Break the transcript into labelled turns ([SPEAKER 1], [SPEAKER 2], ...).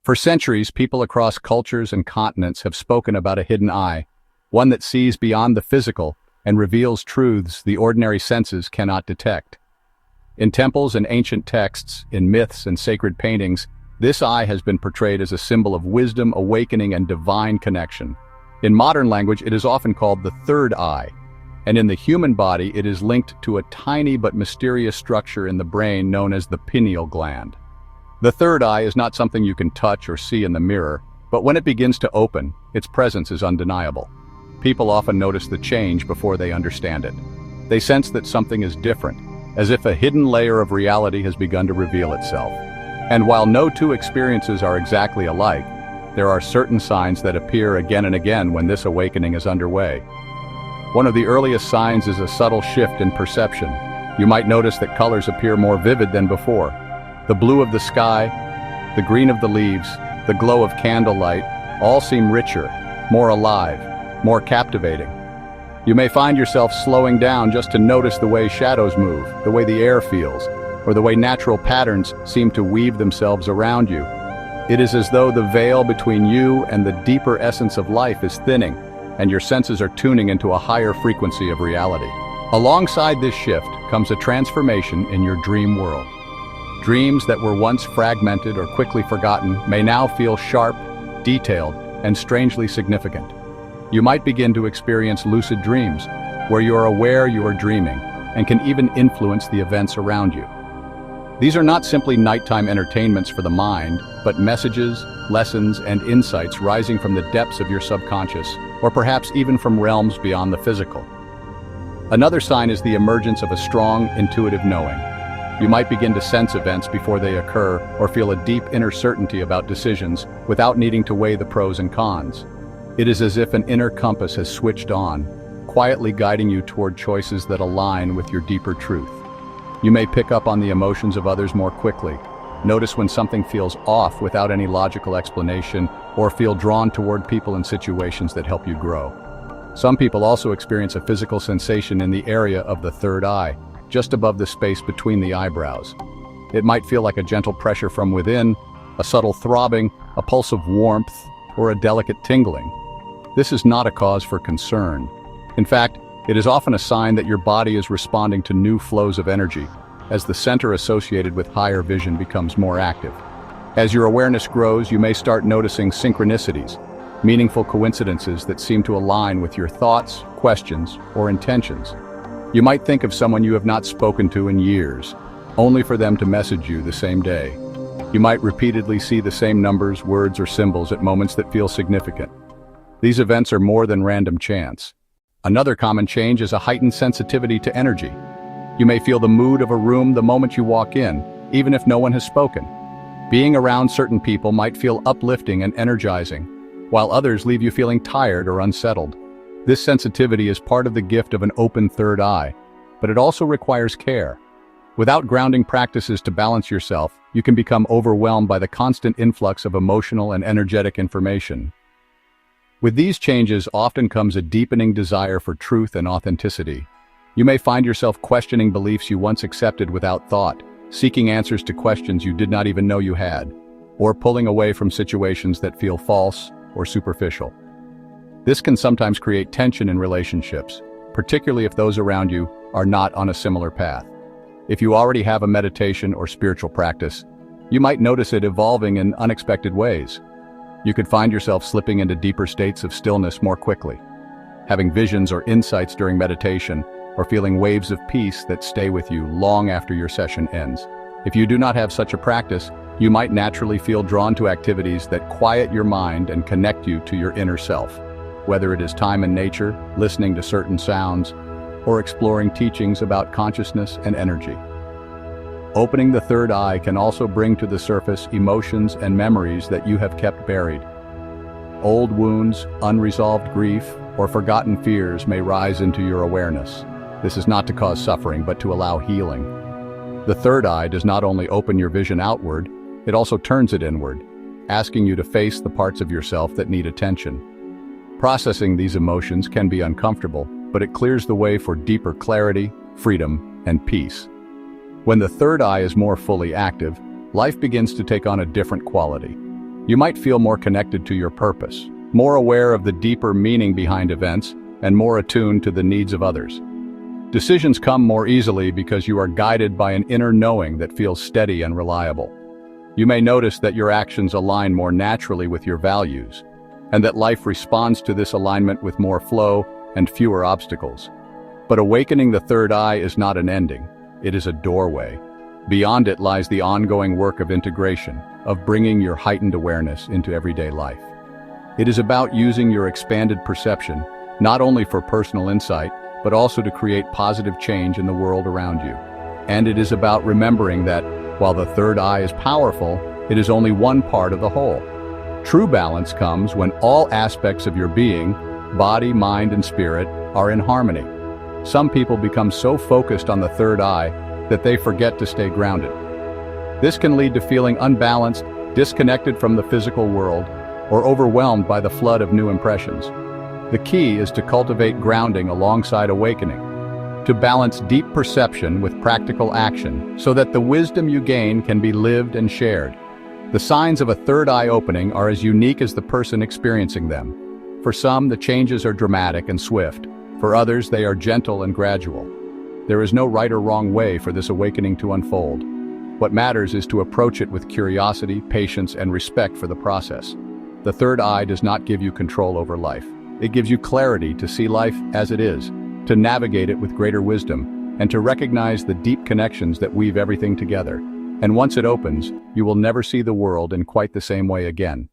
[SPEAKER 1] For centuries, people across cultures and continents have spoken about a hidden eye, one that sees beyond the physical and reveals truths the ordinary senses cannot detect. In temples and ancient texts, in myths and sacred paintings, this eye has been portrayed as a symbol of wisdom, awakening, and divine connection. In modern language, it is often called the third eye, and in the human body, it is linked to a tiny but mysterious structure in the brain known as the pineal gland. The third eye is not something you can touch or see in the mirror, but when it begins to open, its presence is undeniable. People often notice the change before they understand it. They sense that something is different, as if a hidden layer of reality has begun to reveal itself. And while no two experiences are exactly alike, there are certain signs that appear again and again when this awakening is underway. One of the earliest signs is a subtle shift in perception. You might notice that colors appear more vivid than before. The blue of the sky, the green of the leaves, the glow of candlelight, all seem richer, more alive, more captivating. You may find yourself slowing down just to notice the way shadows move, the way the air feels, or the way natural patterns seem to weave themselves around you. It is as though the veil between you and the deeper essence of life is thinning, and your senses are tuning into a higher frequency of reality. Alongside this shift comes a transformation in your dream world. Dreams that were once fragmented or quickly forgotten may now feel sharp, detailed, and strangely significant. You might begin to experience lucid dreams, where you are aware you are dreaming, and can even influence the events around you. These are not simply nighttime entertainments for the mind, but messages, lessons, and insights rising from the depths of your subconscious, or perhaps even from realms beyond the physical. Another sign is the emergence of a strong, intuitive knowing. You might begin to sense events before they occur, or feel a deep inner certainty about decisions without needing to weigh the pros and cons. It is as if an inner compass has switched on, quietly guiding you toward choices that align with your deeper truth. You may pick up on the emotions of others more quickly, notice when something feels off without any logical explanation, or feel drawn toward people and situations that help you grow. Some people also experience a physical sensation in the area of the third eye, just above the space between the eyebrows. It might feel like a gentle pressure from within, a subtle throbbing, a pulse of warmth, or a delicate tingling. This is not a cause for concern. In fact, it is often a sign that your body is responding to new flows of energy, as the center associated with higher vision becomes more active. As your awareness grows, you may start noticing synchronicities, meaningful coincidences that seem to align with your thoughts, questions, or intentions. You might think of someone you have not spoken to in years, only for them to message you the same day. You might repeatedly see the same numbers, words, or symbols at moments that feel significant. These events are more than random chance. Another common change is a heightened sensitivity to energy. You may feel the mood of a room the moment you walk in, even if no one has spoken. Being around certain people might feel uplifting and energizing, while others leave you feeling tired or unsettled. This sensitivity is part of the gift of an open third eye, but it also requires care. Without grounding practices to balance yourself, you can become overwhelmed by the constant influx of emotional and energetic information. With these changes often comes a deepening desire for truth and authenticity. You may find yourself questioning beliefs you once accepted without thought, seeking answers to questions you did not even know you had, or pulling away from situations that feel false or superficial. This can sometimes create tension in relationships, particularly if those around you are not on a similar path. If you already have a meditation or spiritual practice, you might notice it evolving in unexpected ways. You could find yourself slipping into deeper states of stillness more quickly, having visions or insights during meditation, or feeling waves of peace that stay with you long after your session ends. If you do not have such a practice, you might naturally feel drawn to activities that quiet your mind and connect you to your inner self, whether it is time in nature, listening to certain sounds, or exploring teachings about consciousness and energy. Opening the third eye can also bring to the surface emotions and memories that you have kept buried. Old wounds, unresolved grief, or forgotten fears may rise into your awareness. This is not to cause suffering, but to allow healing. The third eye does not only open your vision outward, it also turns it inward, asking you to face the parts of yourself that need attention. Processing these emotions can be uncomfortable, but it clears the way for deeper clarity, freedom, and peace. When the third eye is more fully active, life begins to take on a different quality. You might feel more connected to your purpose, more aware of the deeper meaning behind events, and more attuned to the needs of others. Decisions come more easily because you are guided by an inner knowing that feels steady and reliable. You may notice that your actions align more naturally with your values, and that life responds to this alignment with more flow and fewer obstacles. But awakening the third eye is not an ending, it is a doorway. Beyond it lies the ongoing work of integration, of bringing your heightened awareness into everyday life. It is about using your expanded perception, not only for personal insight, but also to create positive change in the world around you. And it is about remembering that, while the third eye is powerful, it is only one part of the whole. True balance comes when all aspects of your being, body, mind, and spirit, are in harmony. Some people become so focused on the third eye that they forget to stay grounded. This can lead to feeling unbalanced, disconnected from the physical world, or overwhelmed by the flood of new impressions. The key is to cultivate grounding alongside awakening, to balance deep perception with practical action so that the wisdom you gain can be lived and shared. The signs of a third eye opening are as unique as the person experiencing them. For some, the changes are dramatic and swift. For others, they are gentle and gradual. There is no right or wrong way for this awakening to unfold. What matters is to approach it with curiosity, patience, and respect for the process. The third eye does not give you control over life. It gives you clarity to see life as it is, to navigate it with greater wisdom, and to recognize the deep connections that weave everything together. And once it opens, you will never see the world in quite the same way again.